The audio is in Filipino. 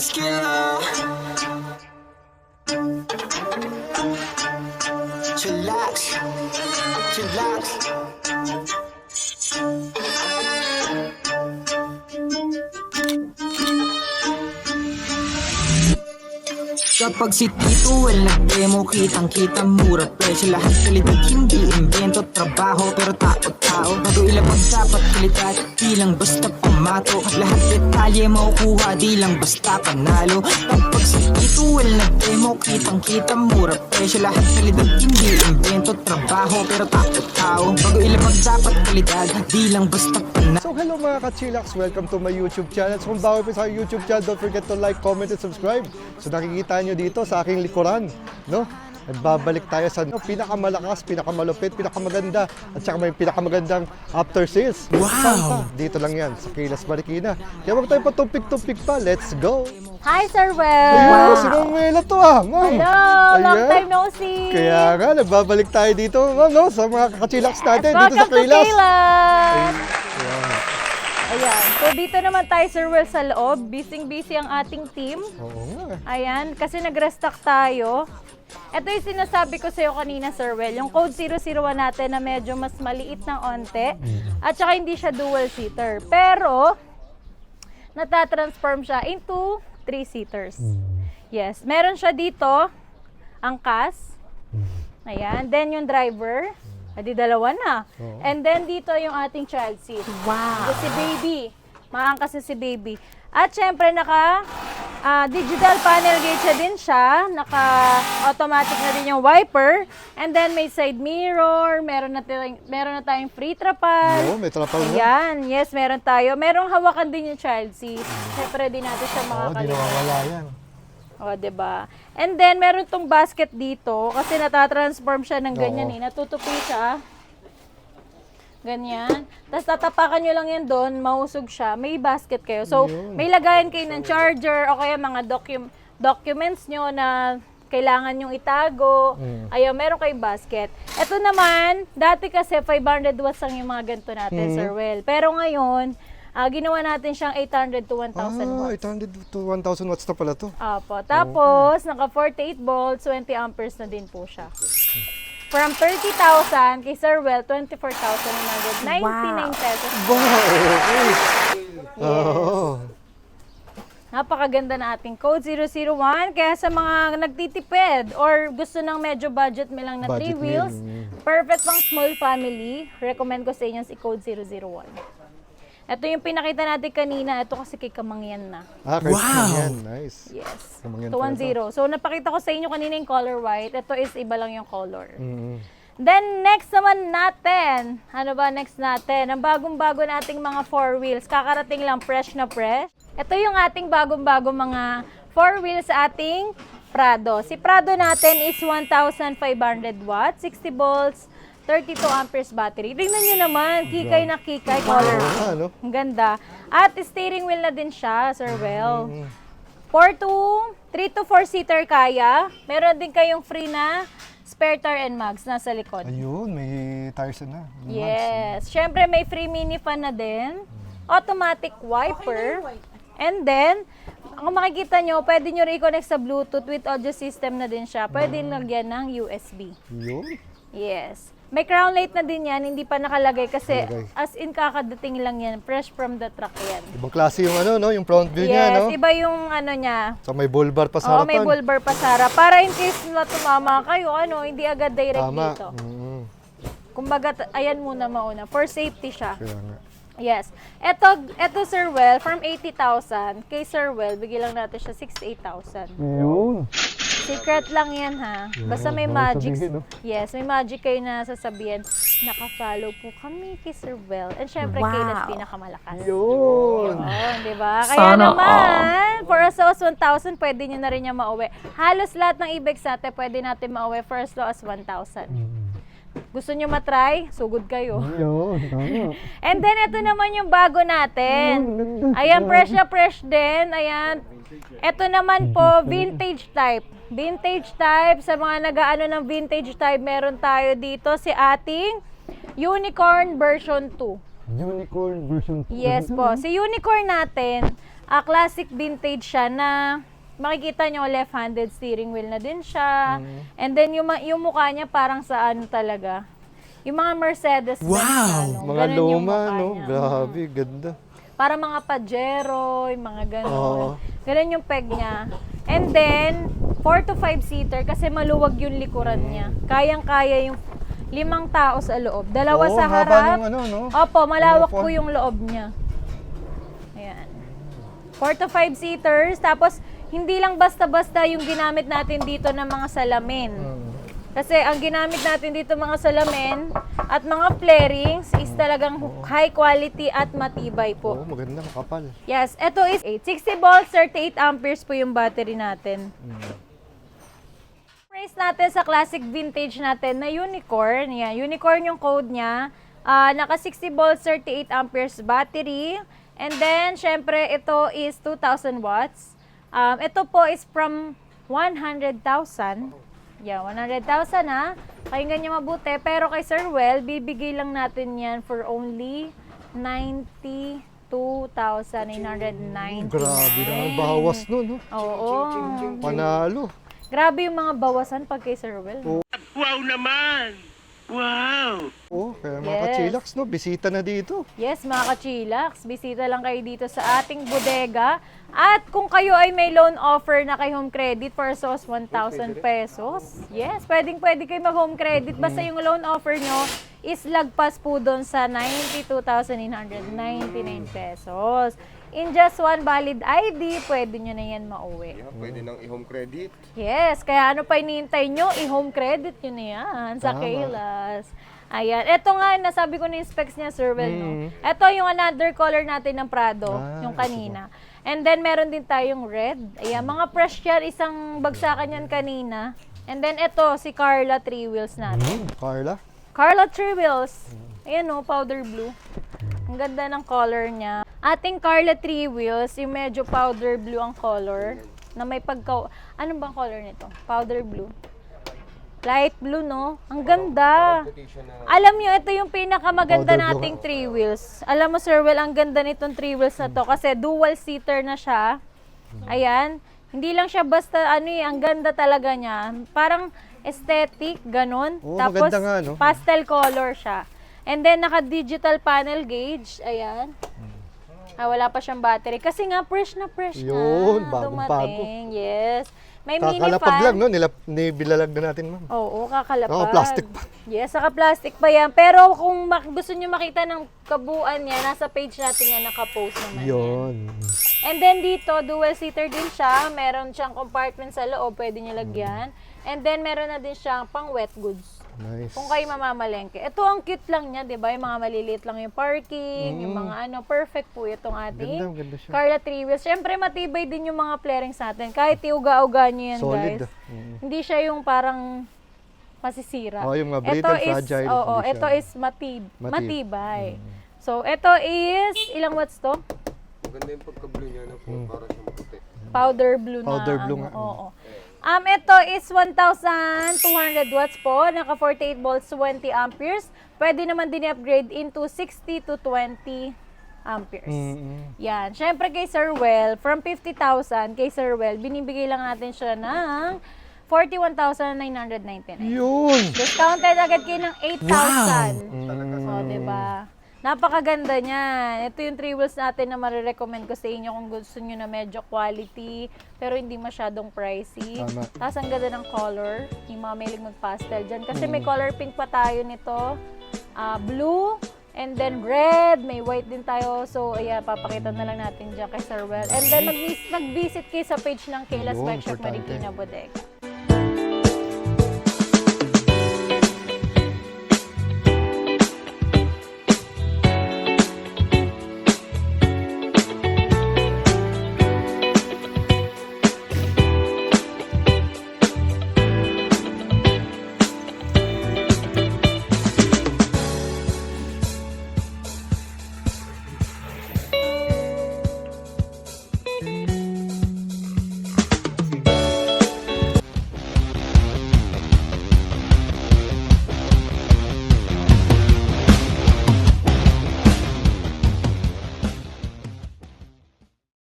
muscular. Chillax, chillax. Kapag si Tito Well nag-demo, kitang-kita mura presyo. Lahat kalidad, hindi invento, trabaho pero tao-tao. Bago ilabag dapat kalidad, di lang basta pamato. Lahat detalye makukuha, di lang basta panalo. Kapag si Tito Well nag-demo, kitang-kita mura presyo. Lahat kalidad, hindi invento, trabaho pero tao-tao. Bago ilabag dapat kalidad, di lang basta panalo. So hello mga ka-chillax, welcome to my YouTube channel. So kung bago pa sa YouTube channel, don't forget to like, comment, and subscribe. So nakikita nyo dito sa aking likuran, no? Nagbabalik tayo sa pinakamalakas, pinakamalupit, pinakamaganda, at saka may pinakamagandang after sales. Wow! Dito lang yan, sa Kayla's Marikina. Kaya wag tayo patumpik-tumpik pa, let's go! Hi, Sir Well! Ayun, si Ma'am Mela to ah, ma'am! Hello! Long Ayan. time no see! Kaya nga, nagbabalik tayo dito, ma'am, no? Sa mga ka-chillax natin, dito sa Welcome to Kayla's. Kayla's! Ayan. So, dito naman tayo, Sir Well, sa loob. Busy-busy ang ating team. Oo nga. Ayan. Kasi nag-restock tayo. Ito yung sinasabi ko sa'yo kanina, Sir Well. Yung code 001 natin na medyo mas maliit ng onte. At saka hindi siya dual-seater. Pero, natatransform siya into 3-seaters. Yes. Meron siya dito, angkas. Ayan. Then yung driver. Adi dalawa na. And then dito yung ating child seat. Wow. Si baby. Maangkas na si baby. At syempre naka digital panel gauge din siya. Naka automatic na din yung wiper. And then may side mirror, meron na tayong free trapal. Oo, may trapal na. Ayan, yes, meron tayo. Merong hawakan din yung child seat. Syempre din natin siya Oo, di makakalimutan. nawawala yan. O, diba? And then, meron tong basket dito kasi natatransform siya ng ganyan Oo. Natutupi siya. Ganyan. Tapos tatapakan nyo lang yan doon, mahusog siya. May basket kayo. So, may lagayan kayo ng charger o kaya mga documents nyo na kailangan nyong itago. Ayaw, meron kayong basket. Ito naman, dati kasi 500 watts lang yung mga ganito natin, Sir Well. Pero ngayon, ginawa natin siyang 800 to 1,000 watts. 800 to 1,000 watts na pala to. Apo. Tapos, naka 48 volts, 20 amperes na din po siya. From 30,000 kay Sir Well, 24,999 pesos. Wow! Okay. Yes. Napakaganda na ating code 001. Kaya sa mga nagtitipid or gusto ng medyo budget may lang na 3 Budget wheels, meal. perfect pang small family, recommend ko sa inyo si code 001. Ito yung pinakita natin kanina. Ito kasi kay Kamangyan na. Wow! Yan, nice. Yes. Kamangyan 210. So, napakita ko sa inyo kanina yung color white. Ito is iba lang yung color. Mm. Then, next naman natin. Ano ba next natin? Ang bagong-bago nating mga 4 wheels. Kakarating lang, fresh na fresh. Ito yung ating bagong-bago mga 4 wheels sa ating Prado. Si Prado natin is 1,500 watts, 60 volts, 32 amperes battery. Tingnan nyo naman, kikay na kikay, color. Ano? Ang ganda. At steering wheel na din siya, Sir Well. 3 to 4 seater kaya. Meron din kayong free na spare tire and mags nasa likod. Ayun, may tires na. May Yes. Syempre may free mini fan na din. Automatic wiper. And then, kung makikita nyo, pwede nyo i-connect sa Bluetooth with audio system na din siya. Pwede lagyan ng USB. Yun. Yes. May crown light na din yan, hindi pa nakalagay kasi Nakalagay. as in kakadating lang yan, fresh from the truck yan. Ibang klase yung ano, no? Yung front view niya, no? Yes, iba yung ano niya. So may bull bar pa sa Oo, may harapan. bull bar pa Sara. Para in case na tumama kayo, hindi agad direct Tama. dito. Kumbaga, ayan muna mauna. For safety siya. Kaya nga. Yes. Eto Sir Well, from 80,000, kay Sir Well, bigyan lang natin siya 68,000. Yun. Secret lang yan ha. Basta may bawal magic. sabihin, no? Yes, may magic kayo na sasabihin. Naka-follow po kami kay Sir Well. And syempre, Kayla's pinakamalakas. Yun. Yun, di ba? Kaya naman, for as low as 1,000, pwede nyo na rin niya mauwi. Halos lahat ng e-bikes natin, pwede natin mauwi for as low as 1,000. Gusto nyo matry? Sugod kayo. Yun, tama. And then, ito naman yung bago natin. Ayan, fresh na fresh din. Ayan. Ito naman po, vintage type. Vintage type. Sa mga nag-aano ng vintage type, meron tayo dito si ating Unicorn version 2. Unicorn version 2. Yes po. Si Unicorn natin, classic vintage siya na makikita nyo left-handed steering wheel na din siya. And then yung mukha niya parang sa ano talaga. Yung mga Mercedes. Wow! Mga luma, no? Grabe, ganda. Para mga Pajero, yung mga gano'n. Oo. Ganun yung peg niya. And then, 4 to 5 seater kasi maluwag yung likuran niya. Kayang-kaya yung 5 tao sa loob. Dalawa Oo, sa haba harap. nung ano, no? Opo, malawak Opo. po yung loob niya. Ayan. 4 to 5 seaters. Tapos, hindi lang basta-basta yung ginamit natin dito ng mga salamin. Kasi ang ginamit natin dito mga salamin at mga flarings is talagang high quality at matibay po. Oo, maganda, makapal. Yes, ito is 60 volts, 38 amperes po yung battery natin. Price natin sa classic vintage natin na unicorn. Yan, unicorn yung code niya. Naka 60 volts, 38 amperes battery. And then, syempre, ito is 2,000 watts. Ito po is from 100,000. Yeah, 100,000 ha. Pakinggan nyo mabuti. Pero kay Sir Well, bibigay lang natin yan for only 92,999. Grabe na, bawas nun, no? Oo. Panalo. Grabe yung mga bawasan pag kay Sir Well. Wow naman! Wow! Oo, kaya mga Yes. kachilax, no? Bisita na dito. Yes, mga kachilax, bisita lang kayo dito sa ating bodega. At kung kayo ay may loan offer na kay Home Credit for SOS 1,000 pesos, yes, pwede kayo mag-home credit. Basta yung loan offer nyo is lagpas po doon sa 92,999 pesos. In just one valid ID, pwede nyo na yan mauwi. Pwede nang i-home credit. Yes, kaya ano pa hinihintay nyo? I-home credit nyo na yan sa Tama. Kaylas. Ayan. Ito nga, nasabi ko na yung specs niya, Sir Well, no? Ito yung another color natin ng Prado, yung kanina. And then, meron din tayong red. Ayan, mga fresh yan, isang bagsakan yan kanina. And then, ito, si Carla 3 wheels natin. Carla? Carla 3 wheels. Ayan o, powder blue. Ang ganda ng color niya. Ating Carla 3 wheels, yung medyo powder blue ang color. Na may pagka... Ano bang color nito? Powder blue. Light blue, no? Ang ganda. Alam nyo, ito yung pinakamaganda Powder blue nating 3 wheels. Alam mo, Sir Well, ang ganda nitong 3 wheels na to. Kasi dual seater na siya. Ayan. Hindi lang siya basta, ang ganda talaga niya. Parang aesthetic, ganun. Oo, Tapos, maganda nga, no? pastel color siya. And then, naka-digital panel gauge. Ayan. Wala pa siyang battery. Kasi nga, fresh na Yun, bagong-bago. dumating. Yes. May mini Kakalapag fan. lang, no? Nibilalag na natin, ma'am. Oo, kakalapag. Naka-plastic pa. Yes, naka-plastic pa yan. Pero kung gusto nyo makita ng kabuuan niya, nasa page natin yan, naka-post naman yan. Yun. And then dito, dual seater din siya. Meron siyang compartment sa loob, pwede nyo lagyan. And then meron na din siyang pang wet goods. Nice. Kung kayo mamamalengke. Ito ang cute lang niya, di ba? Yung mga maliliit lang yung parking, yung mga perfect po itong ating Ganda siya. Carla 3 wheels. Siyempre, matibay din yung mga flarings natin. Kahit iuga-uga nyo yan, Solid. guys. Hindi siya yung parang masisira. Oh, yung mga brittle, fragile, Oo, hindi ito siya. is matibay. So, ito is, ilang watts to? Maganda yung pagka-blue niya na po, para siyang puti. Powder blue na. Powder blue nga. Oo. Ito is 1,200 watts po. Naka 48 volts, 20 amperes. Pwede naman din i-upgrade into 60 to 20 amperes. Yan. Siyempre kay Sir Well, from 50,000 kay Sir Well, binibigay lang natin siya ng 41,999. Yun! Discounted agad kayo ng 8,000. So, diba? Napakaganda niyan. Ito yung 3 wheels natin na marirecommend ko sa inyo kung gusto nyo na medyo quality, pero hindi masyadong pricey. Tama. Tapos ang ganda ng color. Yung mga mahilig mag-pastel dyan. Kasi may color pink pa tayo nito. Blue, and then red. May white din tayo. So, ayan, papakita na lang natin dyan kay Sir Well. And then mag-visit kayo sa page ng Kayla's Yun, Bike Shop importante. Marikina Bodega.